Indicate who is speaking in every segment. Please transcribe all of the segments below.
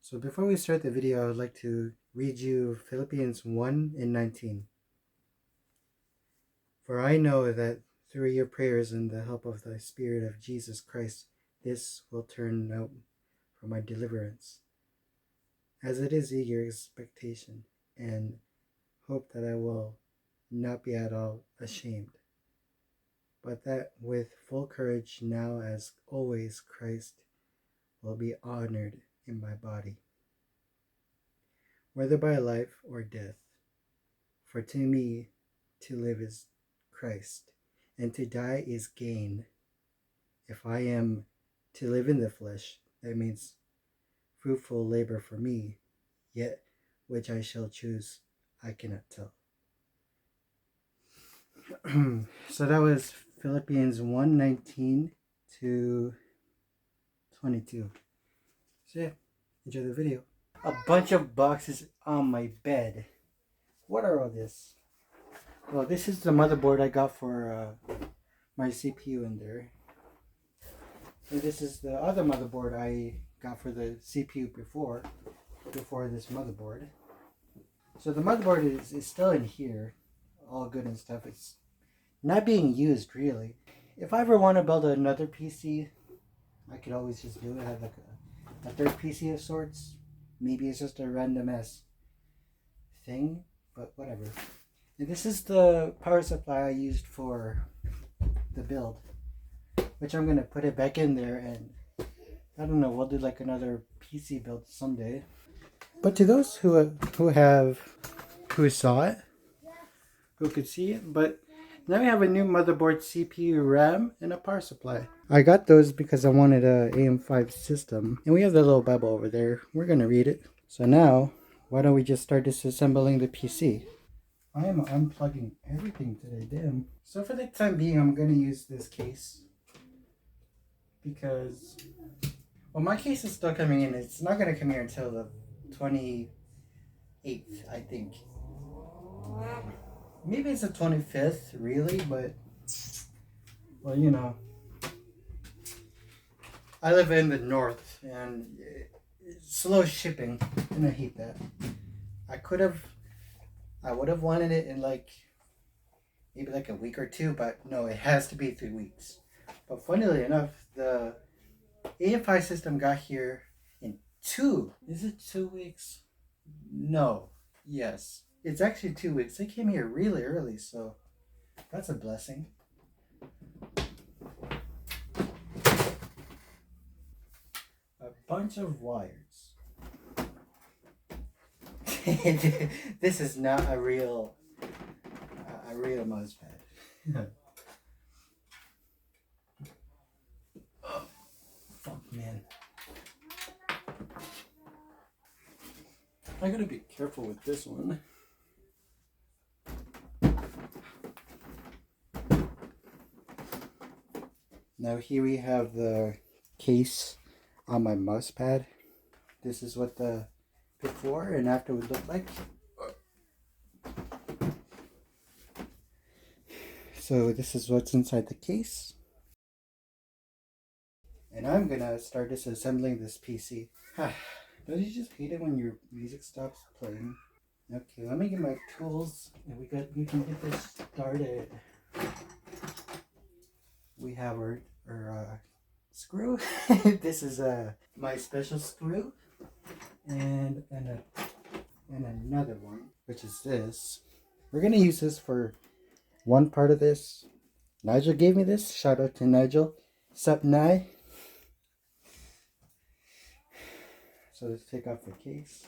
Speaker 1: So before we start the video, I would like to read you Philippians 1 and 19. For I know that through your prayers and the help of the Spirit of Jesus Christ, this will turn out for my deliverance, as it is eager expectation and hope that I will not be at all ashamed, but that with full courage now as always Christ will be honored in my body, whether by life or death. For to me, to live is Christ, and to die is gain. If I am to live in the flesh, that means fruitful labor for me, yet which I shall choose, I cannot tell. So that was Philippians 1:19 to 22. So yeah, enjoy the video. A bunch of boxes on my bed. What are all this? Well, this is the motherboard I got for my CPU in there. And this is the other motherboard I got for the CPU before this motherboard. So the motherboard is still in here, all good and stuff. It's not being used really. If I ever want to build another PC, I could always just do it. Have like a third PC of sorts. Maybe it's just a random ass thing, but whatever. And this is the power supply I used for the build, which I'm gonna put it back in there, and I don't know, we'll do like another PC build someday. But to those who saw it, who could see it, but now we have a new motherboard, CPU, RAM, and a power supply. I got those because I wanted a AM5 system, and we have the little Bible over there. We're gonna read it. So now, why don't we just start disassembling the PC? I am unplugging everything today, damn. So for the time being, I'm gonna use this case because, well, my case is still coming in. It's not gonna come here until the 28th, I think. Maybe it's the 25th, really, but, well, you know, I live in the north, and it's slow shipping, and I hate that. I would have wanted it in like, maybe like a week or two, but no, it has to be 3 weeks. But funnily enough, the AM5 system got here in is it 2 weeks? No, yes. It's actually 2 weeks. They came here really early, so that's a blessing. A bunch of wires. This is not a real mouse pad. Oh, fuck, man. I gotta be careful with this one. Now here we have the case on my mouse pad. This is what the before and after would look like. So this is what's inside the case. And I'm gonna start disassembling this PC. Don't you just hate it when your music stops playing? Okay, let me get my tools and we can get this started. We have our screw. This is my special screw, and another one, which is this. We're gonna use this for one part of this. Nigel gave me this. Shout out to Nigel. Sup, Nye? So let's take off the case.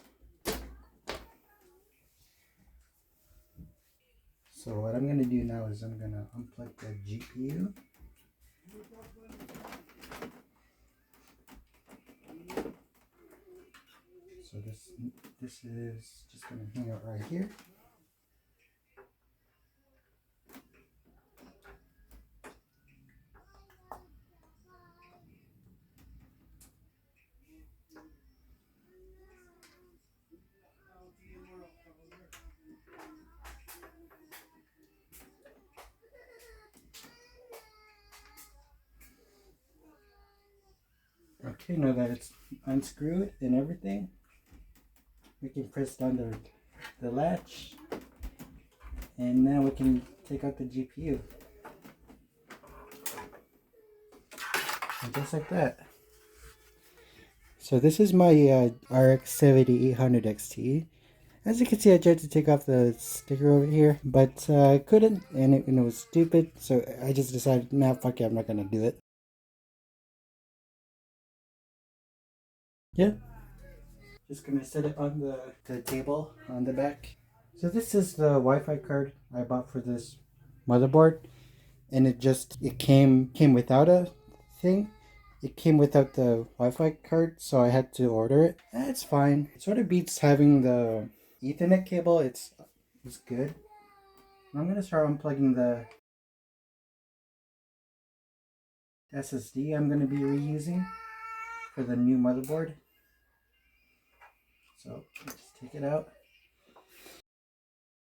Speaker 1: So what I'm gonna do now is I'm gonna unplug the GPU. So this is just gonna hang out right here. Okay, now that it's unscrewed and everything, we can press down the latch, and now we can take out the GPU. And just like that. So this is my RX 7800 XT. As you can see, I tried to take off the sticker over here, but I couldn't, and it was stupid, so I just decided, nah, fuck it, I'm not gonna do it. Yeah, just gonna set it on the table on the back. So this is the Wi-Fi card I bought for this motherboard, and it came without a thing. It came without the Wi-Fi card, so I had to order it. It's fine. It sort of beats having the Ethernet cable. It's good. I'm gonna start unplugging the SSD I'm gonna be reusing for the new motherboard. So let's just take it out.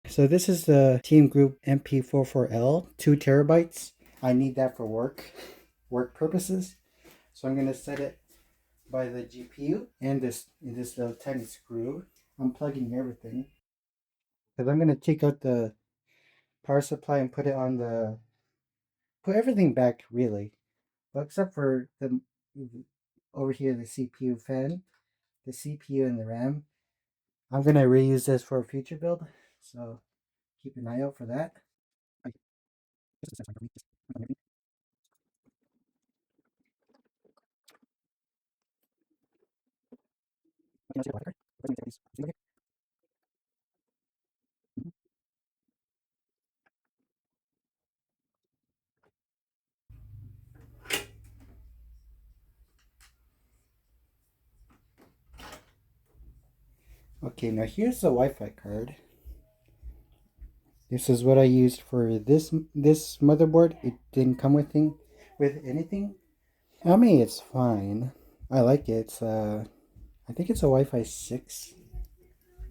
Speaker 1: So this is the TeamGroup MP44L, 2 terabytes. I need that for work purposes. So I'm gonna set it by the GPU and this little tiny screw. I'm plugging everything because I'm gonna take out the power supply and put everything back really, but except for the over here the CPU fan, the CPU and the RAM. I'm gonna reuse this for a future build, so keep an eye out for that. Okay, now here's the Wi-Fi card. This is what I used for this motherboard. It didn't come with anything. I mean, it's fine. I like it. It's I think it's a Wi-Fi 6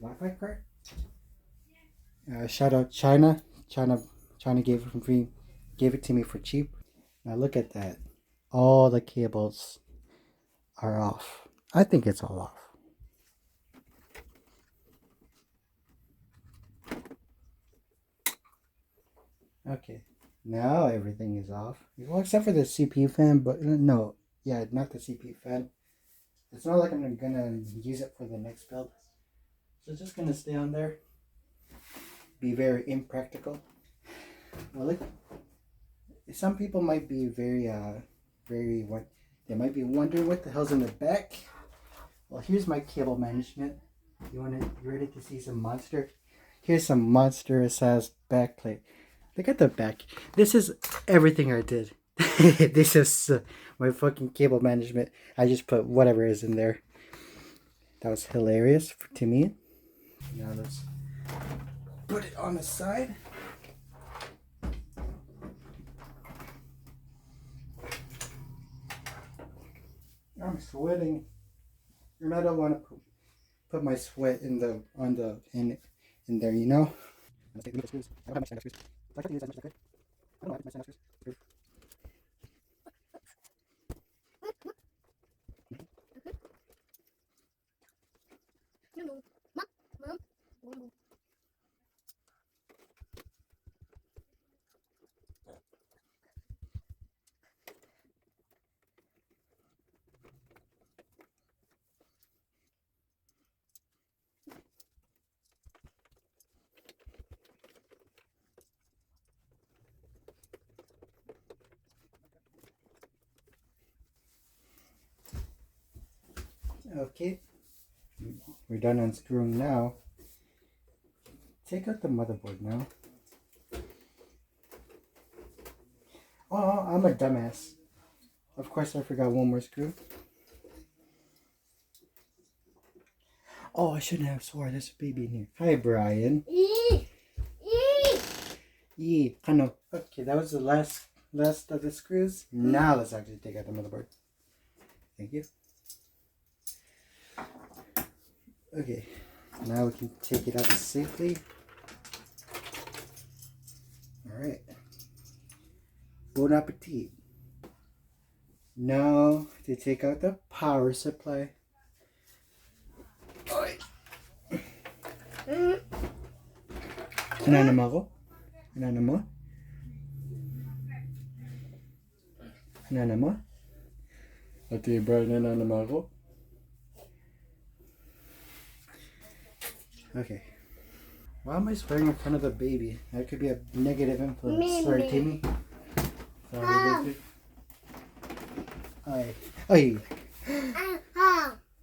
Speaker 1: Wi-Fi card. Shout out China. China gave it to me for cheap. Now look at that. All the cables are off. I think it's all off. Okay, now everything is off. Well, except for the CPU fan, but no, yeah, not the CPU fan. It's not like I'm gonna use it for the next build. So it's just gonna stay on there. Be very impractical. Well, look, some people might be they might be wondering what the hell's in the back. Well, here's my cable management. You ready to see some monster? Here's some monstrous ass backplate. Look at the back. This is everything I did. This is my fucking cable management. I just put whatever is in there. That was hilarious to me. Now let's put it on the side. I'm sweating, and I don't want to put my sweat in there, you know. Let's take the screws. I don't have much screws. I tried to use as much as I could. I don't know how much screws. Okay, we're done unscrewing now. Take out the motherboard now. Oh, I'm a dumbass. Of course I forgot one more screw. Oh, I shouldn't have swore. There's a baby in here. Hi, Brian. I know. Okay, that was the last of the screws. Now let's actually take out the motherboard. Thank you. Okay, now we can take it out safely. Alright. Bon appetit. Now to take out the power supply. Inanam ako? Inanam mo? Inanam mo? Ate Brian, inanam ako? Okay. Why am I swearing in front of the baby? That could be a negative influence. Sorry, Timmy. Sorry, baby. Ay.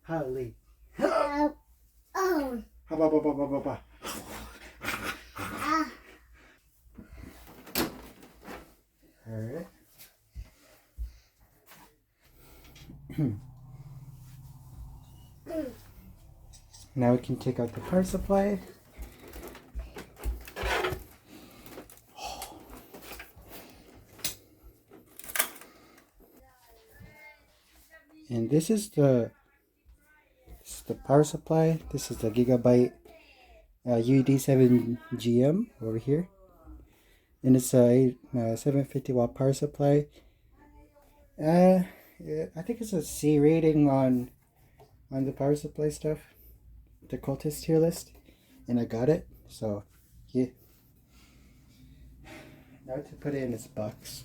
Speaker 1: Holly. Ba. Alright. Now we can take out the power supply. And this is the power supply. This is the Gigabyte UD7GM over here. And it's a 750 watt power supply. Yeah, I think it's a C rating on the power supply stuff. The cultist tier list. And I got it. So, yeah. Now to put it in its box.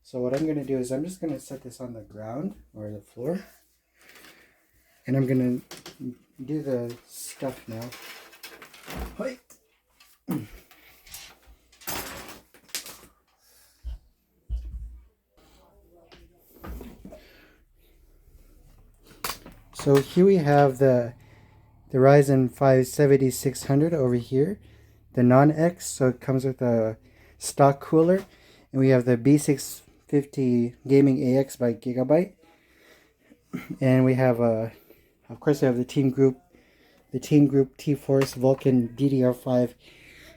Speaker 1: So what I'm going to do is I'm just going to set this on the ground or the floor. And I'm going to do the stuff now. Wait. So here we have the Ryzen 5 7600 over here. The non-X, so it comes with a stock cooler. And we have the B650 Gaming AX by Gigabyte. And we have, of course, we have the TeamGroup T-Force Vulcan DDR5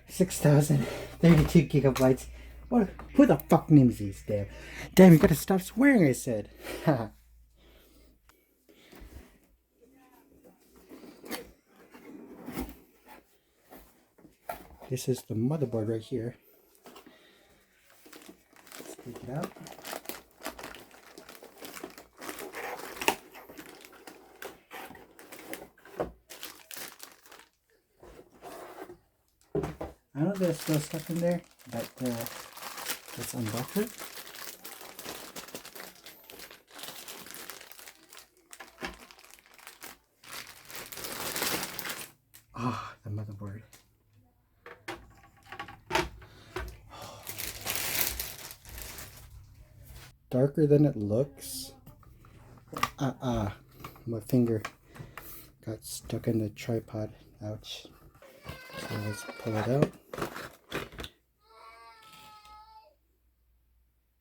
Speaker 1: 6032 gigabytes. What? Who the fuck names these? Damn! You gotta stop swearing. I said. This is the motherboard right here. Let's take it out. I know there's still stuff in there, but let's unbox it. Ah, the motherboard. Darker than it looks. My finger got stuck in the tripod. Ouch. So let's pull it out.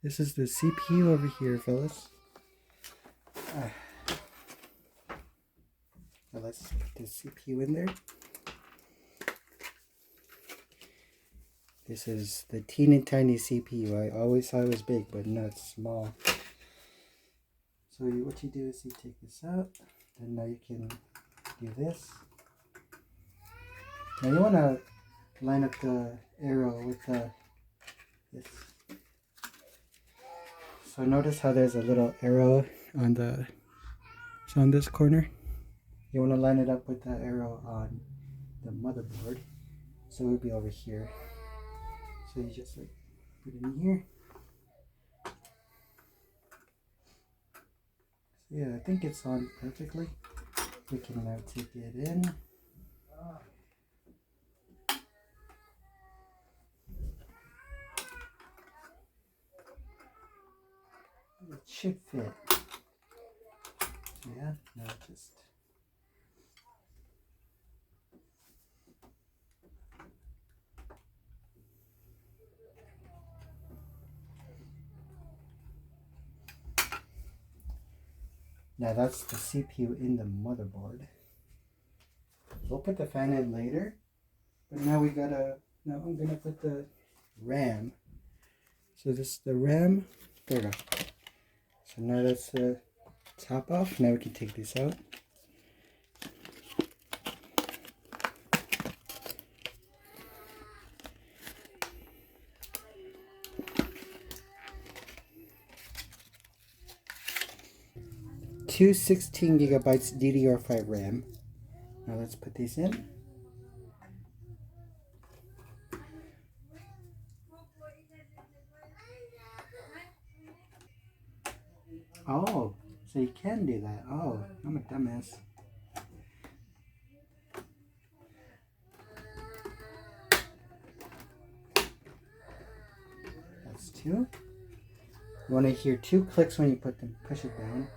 Speaker 1: This is the CPU over here, fellas. Now let's put the CPU in there. This is the teeny tiny CPU. I always thought it was big, but no, it's small. So what you do is you take this out, and now you can do this. Now you want to line up the arrow with this. So notice how there's a little arrow on this corner. You want to line it up with the arrow on the motherboard. So it would be over here. So you just like put it in here. So yeah, I think it's on perfectly. We can now take it in. It should fit. Yeah, now just. Now that's the CPU in the motherboard. We'll put the fan in later, but now I'm gonna put the RAM. So this is the RAM. There we go. So now that's the top off. Now we can take this out. Two 16 gigabytes DDR5 RAM. Now let's put these in. Oh, so you can do that. Oh, I'm a dumbass. That's 2. You want to hear 2 clicks when you push it down.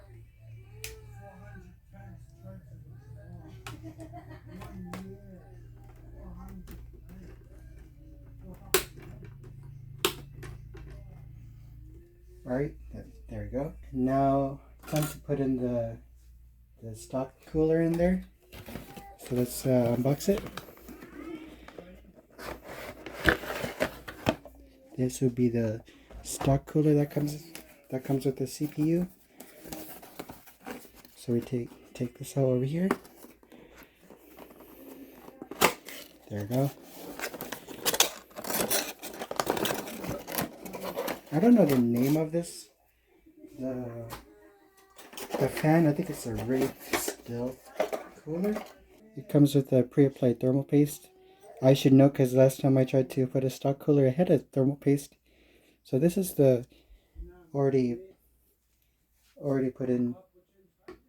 Speaker 1: Alright, there we go. Now, time to put in the stock cooler in there. So let's unbox it. This would be the stock cooler that comes with the CPU. So we take this out over here. There we go. I don't know the name of this. The fan, I think it's a Wraith Stealth cooler. It comes with a pre-applied thermal paste. I should know because last time I tried to put a stock cooler, it had a thermal paste. So this is the already put in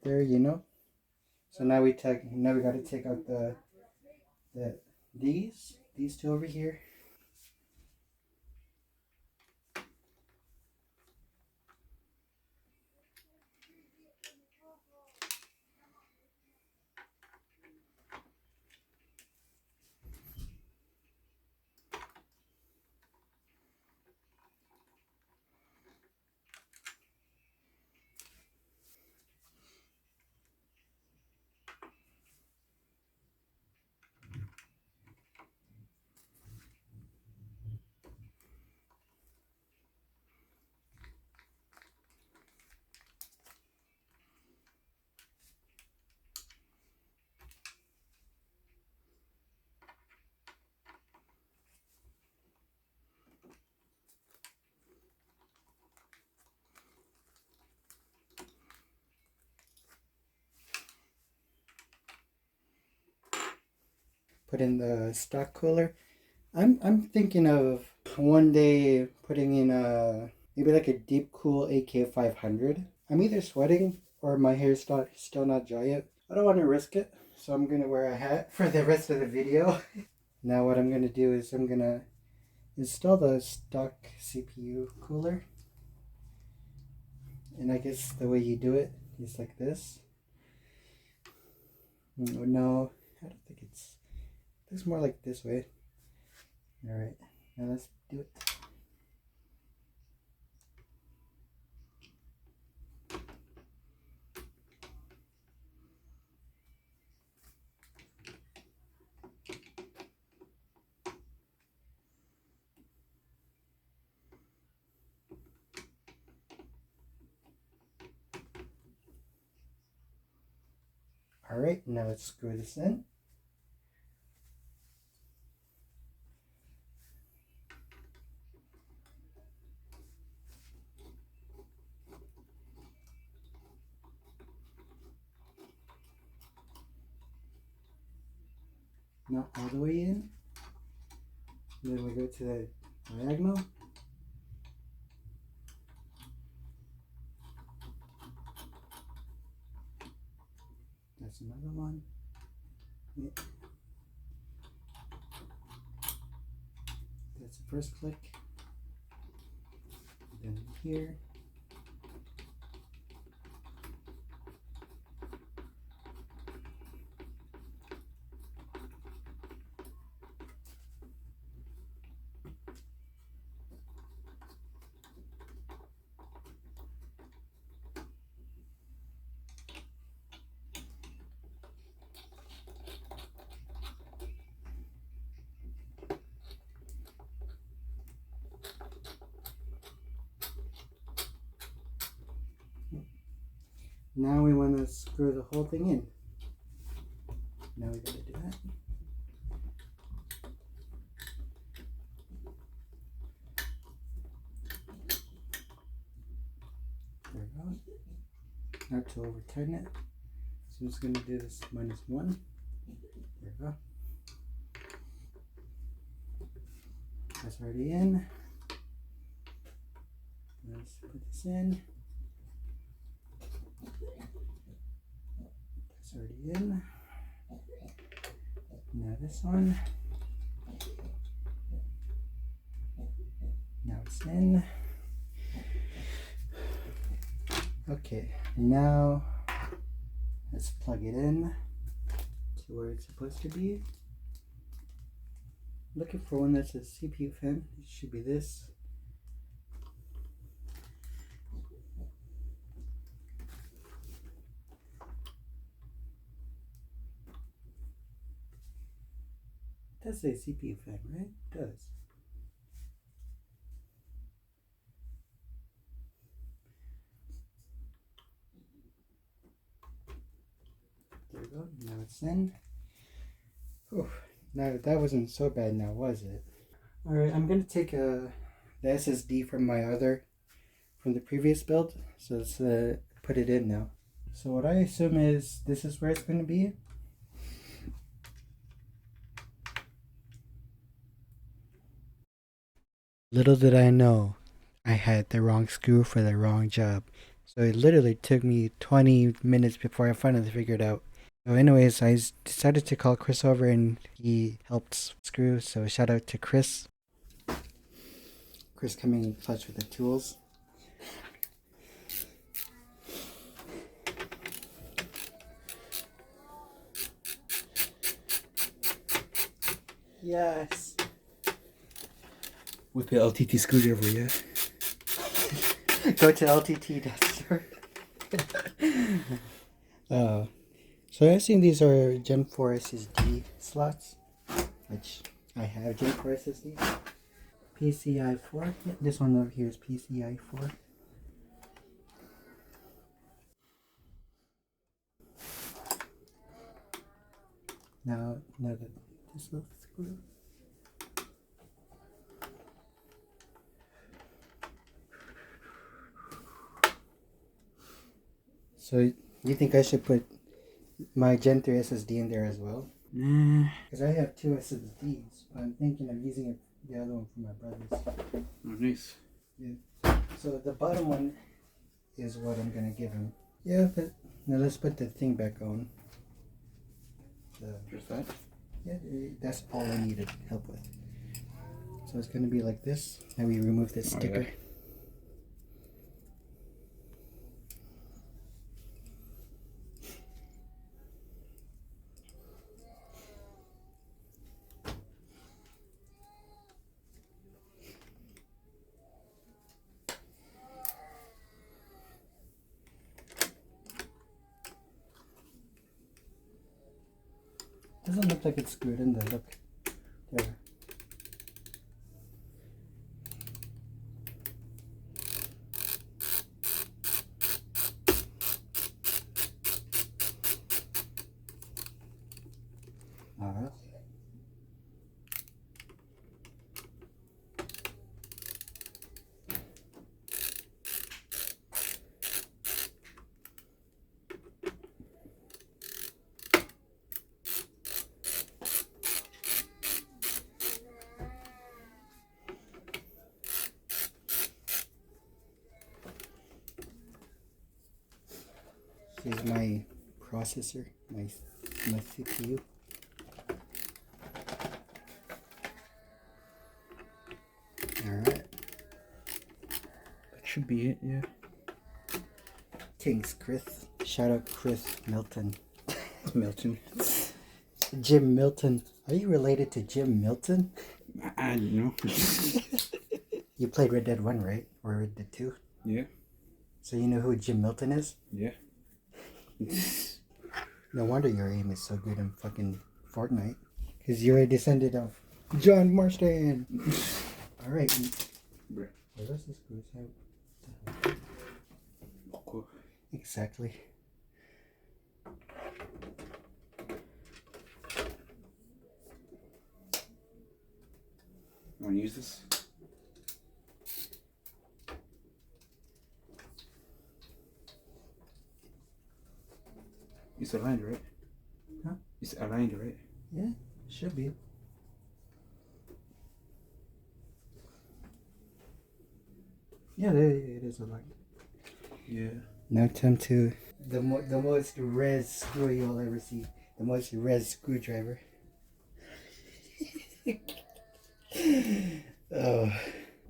Speaker 1: there, you know. So now we got to take out these 2 over here. Put in the stock cooler. I'm thinking of one day putting in maybe like a deep cool AK500. I'm either sweating or my hair's still not dry yet. I don't want to risk it, so I'm gonna wear a hat for the rest of the video. Now what I'm gonna do is I'm gonna install the stock CPU cooler, and I guess the way you do it is like this. No, I don't think it's more like this way. Alright, now let's do it. Alright, now let's screw this in. Not all the way in. And then we go to the diagonal. That's another one. Yep. That's the first click. Then here. Now we want to screw the whole thing in. Now we gotta do that. There we go. Not to overturn it. So I'm just gonna do this -1. There we go. That's already in. Let's put this in. That's already in. Now this one. Now it's in. Okay, now let's plug it in to where it's supposed to be. Looking for one that's a CPU fan. It should be this. That's a CPU fan, right? It does. There we go. Now it's in. Whew. Now that wasn't so bad now, was it? Alright, I'm gonna take the SSD from the previous build. So let's put it in now. So what I assume is this is where it's gonna be. Little did I know, I had the wrong screw for the wrong job. So it literally took me 20 minutes before I finally figured it out. So anyways, I decided to call Chris over and he helped screw. So shout out to Chris. Chris coming in clutch with the tools. Yes.
Speaker 2: With the LTT screwdriver, yeah.
Speaker 1: Go to LTT.store. So I assume these are Gen 4 SSD slots, which I have Gen 4 SSD. PCI 4. Yeah, this one over here is PCI 4. Now this little screw. So you think I should put my Gen 3 SSD in there as well?
Speaker 2: Nah.
Speaker 1: Because I have 2 SSDs, but I'm thinking of using the other one for my brother's.
Speaker 2: Oh, nice.
Speaker 1: Yeah. So the bottom one is what I'm gonna give him. Yeah, but now let's put the thing back on.
Speaker 2: Just that?
Speaker 1: Yeah, that's all I needed help with. So it's gonna be like this. Now we remove this sticker.
Speaker 2: Yeah.
Speaker 1: Doesn't look like it's screwed in there. Look there. Alright. Here's my processor, my CPU. Alright.
Speaker 2: That should be it, yeah.
Speaker 1: Thanks, Chris. Shout out Chris Milton.
Speaker 2: Milton.
Speaker 1: Jim Milton. Are you related to Jim Milton?
Speaker 2: I don't know.
Speaker 1: You played Red Dead 1, right? Or Red Dead 2?
Speaker 2: Yeah.
Speaker 1: So you know who Jim Milton is?
Speaker 2: Yeah.
Speaker 1: No wonder your aim is so good in fucking Fortnite. Because you're a descendant of John Marston. Alright. Where does this screws out?
Speaker 2: Cool.
Speaker 1: Exactly.
Speaker 2: You want to use this? It's aligned, right?
Speaker 1: Huh?
Speaker 2: It's aligned, right?
Speaker 1: Yeah, should be. Yeah, it is aligned.
Speaker 2: Yeah.
Speaker 1: Now time to the most res screw you'll ever see. The most res screwdriver. Oh.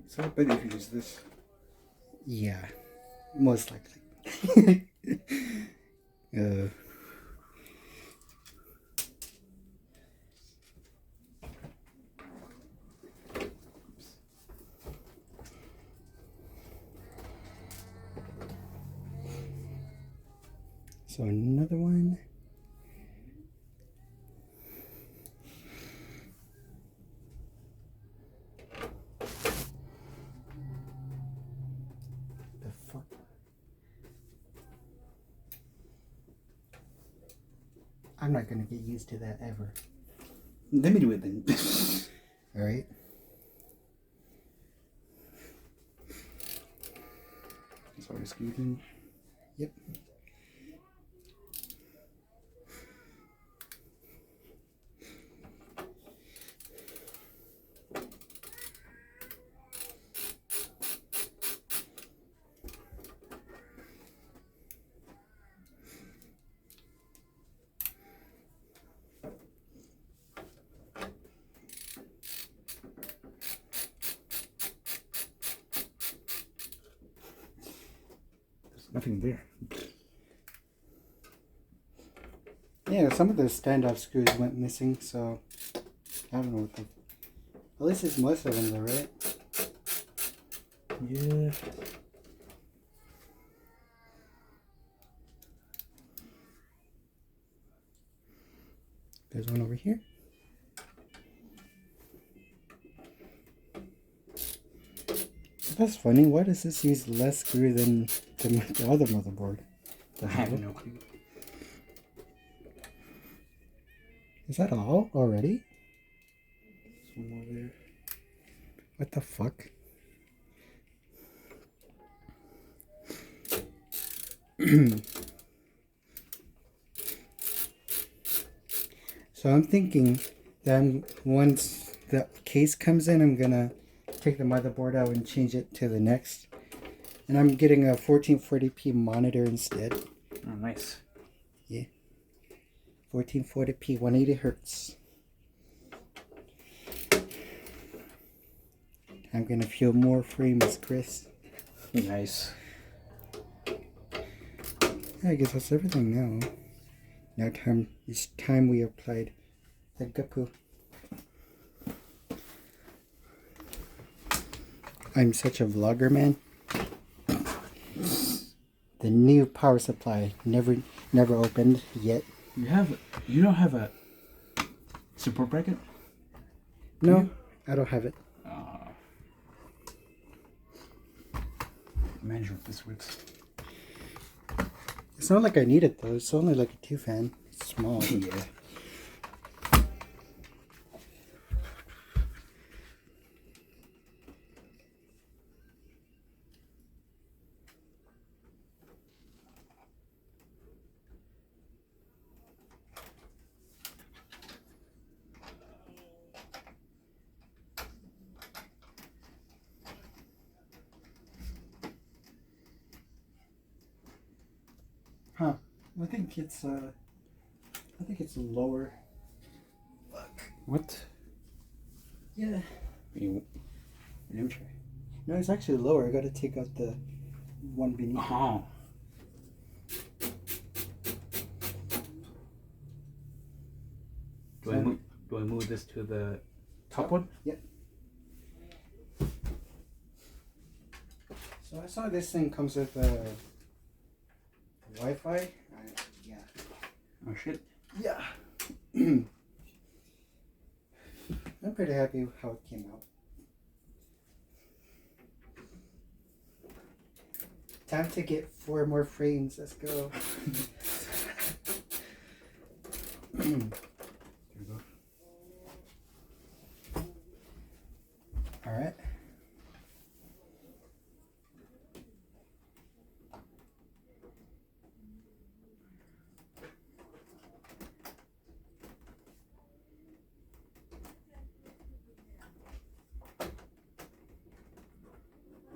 Speaker 2: So I bet if you use this.
Speaker 1: Yeah. Most likely. So another one. The fuck? I'm not gonna get used to that ever.
Speaker 2: Let me do it then.
Speaker 1: Alright.
Speaker 2: Sorry, squeezing.
Speaker 1: Yep.
Speaker 2: Nothing there.
Speaker 1: Yeah, some of the standoff screws went missing, so I don't know what the... At least it's most of them though, right?
Speaker 2: Yeah.
Speaker 1: There's one over here. That's funny. Why does this use less screw than the other motherboard?
Speaker 2: I have no clue.
Speaker 1: Is that all already?
Speaker 2: Some more there.
Speaker 1: What the fuck? So I'm thinking that once the case comes in, I'm gonna take the motherboard out and change it to the next. And I'm getting a 1440p monitor instead.
Speaker 2: Oh, nice.
Speaker 1: Yeah. 1440p, 180 hertz. I'm gonna feel more frames, Chris.
Speaker 2: Nice.
Speaker 1: I guess that's everything now. Now it's time we applied the gapu. I'm such a vlogger, man. The new power supply never opened yet.
Speaker 2: You don't have a support bracket?
Speaker 1: No, I don't have it.
Speaker 2: Imagine if this works.
Speaker 1: It's not like I need it though. It's only like a 2-fan. It's small.
Speaker 2: Yeah.
Speaker 1: Huh. I think it's lower. Fuck.
Speaker 2: What?
Speaker 1: Yeah.
Speaker 2: Let me try.
Speaker 1: No, it's actually lower. I gotta take out the one beneath.
Speaker 2: Oh. Do I move this to the top one?
Speaker 1: Yep. So I saw this thing comes with Wi-Fi. Yeah.
Speaker 2: Oh shit.
Speaker 1: Yeah. I'm pretty happy with how it came out. Time to get 4 more frames. Let's go.
Speaker 2: There we go.
Speaker 1: All right.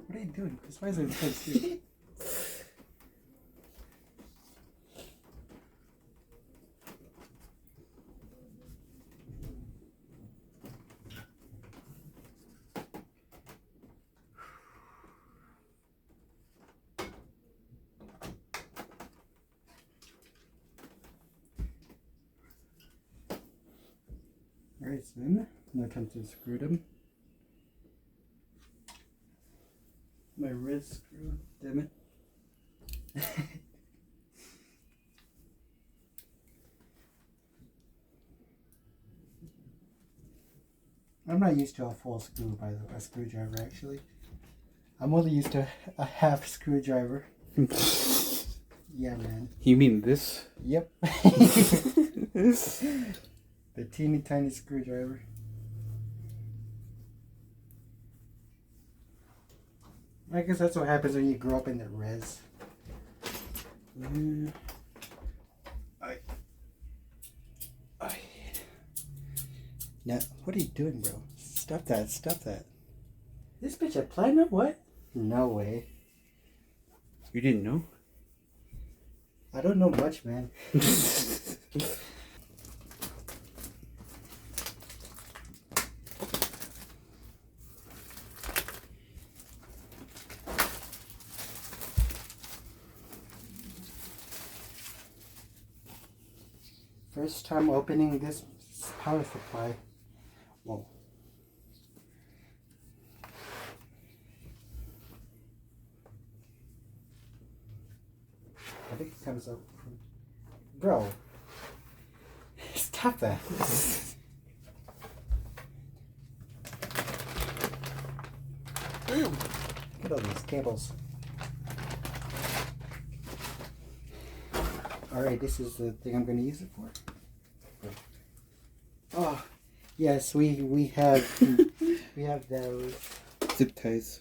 Speaker 1: What are you doing? This why is it so serious? Alright, so then now time to screw them. My red screw, damn it. I'm not used to a full screw, by the way, a screwdriver actually. I'm only used to a half screwdriver. Yeah, man.
Speaker 2: You mean this?
Speaker 1: Yep. The teeny tiny screwdriver. I guess that's what happens when you grow up in the res. Yeah. Now, what are you doing, bro? Stop that, stop that. This bitch had platinum? What? No way.
Speaker 2: You didn't know?
Speaker 1: I don't know much, man. First time opening this power supply. Whoa. I think it comes up from... Bro. Stop that. Look at all these cables. Alright, this is the thing I'm going to use it for. Oh, yes, we have those
Speaker 2: Zip ties.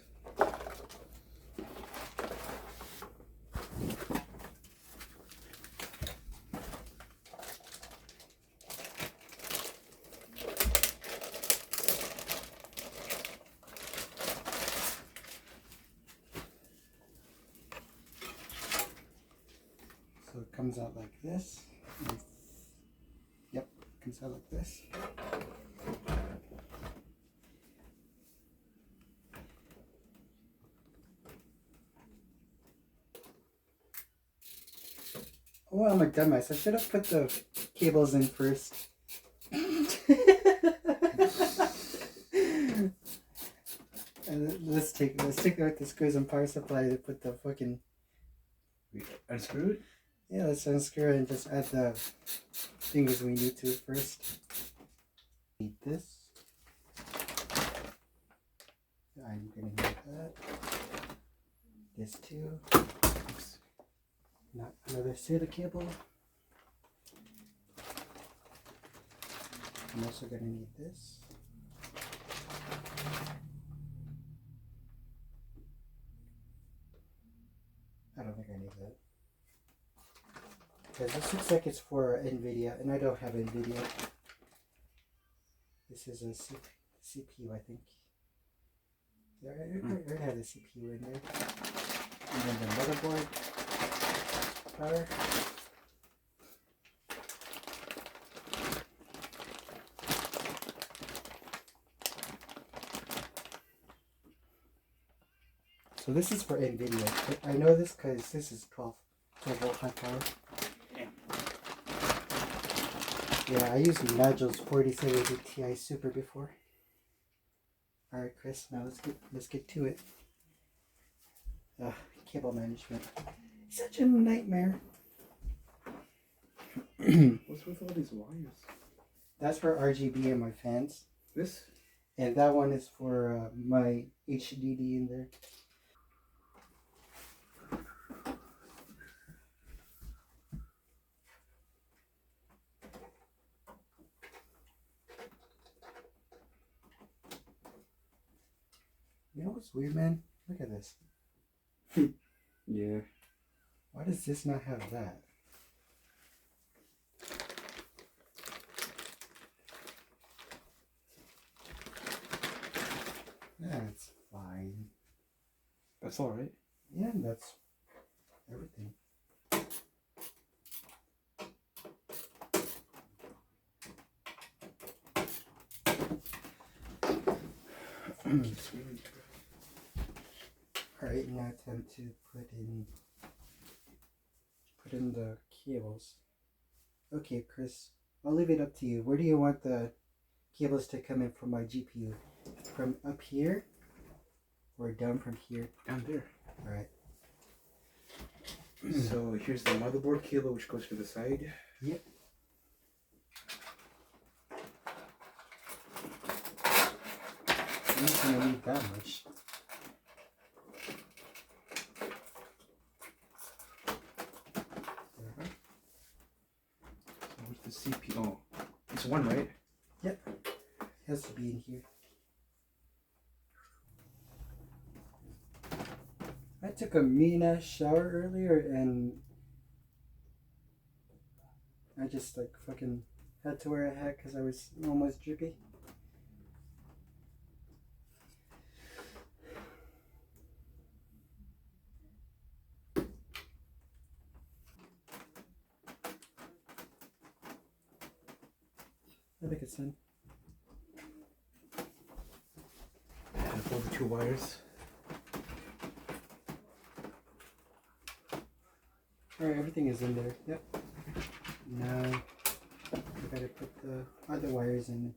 Speaker 1: So it comes out like this. Yep, it comes out like this. Oh, I'm a dumbass. I should have put the cables in first. And let's take out the screws and power supply to put the fucking...
Speaker 2: Unscrew it?
Speaker 1: Yeah, let's unscrew it and just add the things we need to first. Need this. I'm gonna need that. This too. Not another set of cable. I'm also gonna need this. I don't think I need that. Because this looks like it's for NVIDIA, and I don't have NVIDIA. This is a CPU, I think. Yeah, I already have the CPU in there. And then the motherboard power. So this is for NVIDIA. I know this because this is 12 volt high power. Yeah, I used Nigel's 4070 Ti Super before. Alright, Chris, now let's get to it. Cable management. Such a nightmare.
Speaker 2: What's with all these wires?
Speaker 1: That's for RGB and my fans.
Speaker 2: This?
Speaker 1: And that one is for my HDD in there. You know what's weird, man? Look at this.
Speaker 2: Yeah.
Speaker 1: Why does this not have that? That's fine.
Speaker 2: That's alright.
Speaker 1: Yeah, that's everything. Alright, now time to put in the cables. Okay, Chris, I'll leave it up to you. Where do you want the cables to come in from my GPU. From up here or down from here?
Speaker 2: Down there.
Speaker 1: Alright.
Speaker 2: So here's the motherboard cable which goes to the side.
Speaker 1: Yep. I'm not gonna need that much.
Speaker 2: So where's the CPU? Oh, it's one, right?
Speaker 1: Yep. It has to be in here. I took a mean-ass shower earlier and I just like fucking had to wear a hat because I was almost drippy. I think it's in.
Speaker 2: And over 2 wires.
Speaker 1: Alright, everything is in there. Yep. Now I gotta put the other wires in.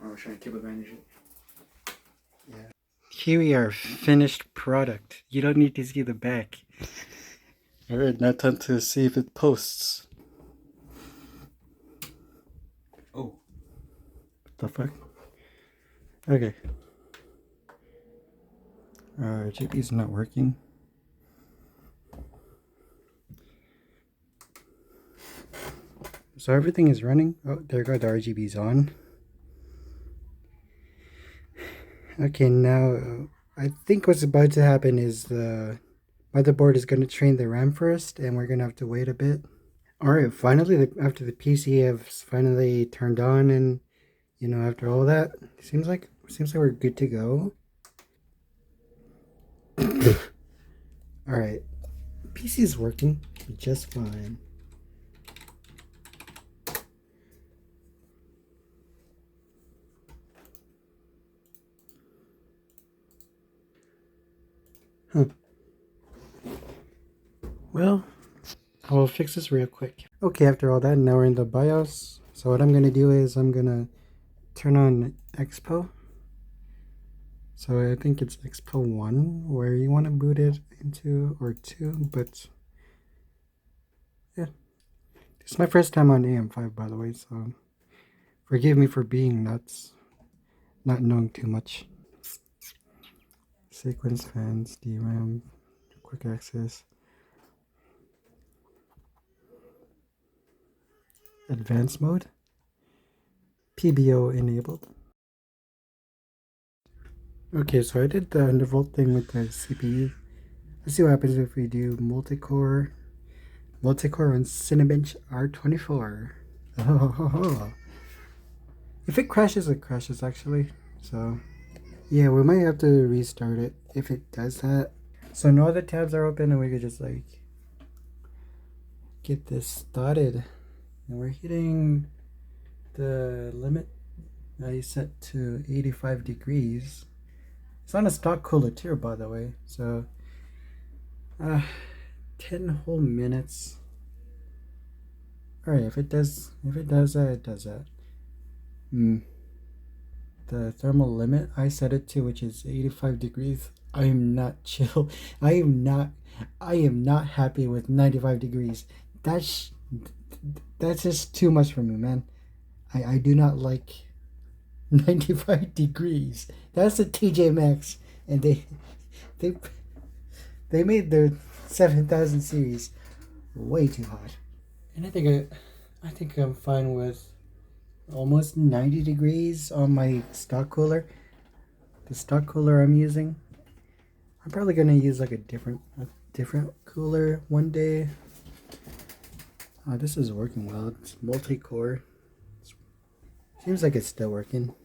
Speaker 2: I was trying to cable manage it.
Speaker 1: Yeah. Here we are, finished product. You don't need to see the back. Alright, now time to see if it posts.
Speaker 2: Oh.
Speaker 1: What the fuck? Okay. GPU's not working. So everything is running. Oh, there you go, the RGB's on. Okay, now I think what's about to happen is the motherboard is going to train the RAM first, and we're going to have to wait a bit. Alright, finally, after the PC has finally turned on, and you know, after all that, seems like we're good to go. Alright, PC is working just fine. Huh. Well, I will fix this real quick. Okay, after all that, now we're in the BIOS. So what I'm going to do is I'm going to turn on Expo. So I think it's Expo 1 where you want to boot it into, or 2, but yeah. It's my first time on AM5, by the way, so forgive me for being nuts, not knowing too much. Sequence fans, DRAM, quick access, advanced mode, PBO enabled. Okay, so I did the undervolt thing with the CPU. Let's see what happens if we do multi-core on Cinebench R24. Oh. If it crashes, it crashes actually. So yeah, we might have to restart it if it does that. So no other tabs are open and we could just like get this started. And we're hitting the limit I set to 85 degrees. It's on a stock cooler too, by the way. So 10 whole minutes. Alright, if it does that, it does that. The thermal limit I set it to, which is 85 degrees. I am not chill. I am not happy with 95 degrees. That's just too much for me, man. I do not like 95 degrees. That's the TJ Maxx, and they made their 7000 series way too hot. And I think I'm fine with almost 90 degrees on my stock cooler. The stock cooler I'm using. I'm probably gonna use like a different cooler one day. This is working well. It's multi-core. Seems like it's still working.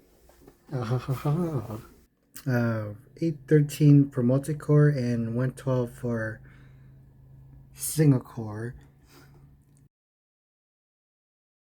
Speaker 1: 813 for multi-core and 112 for single core.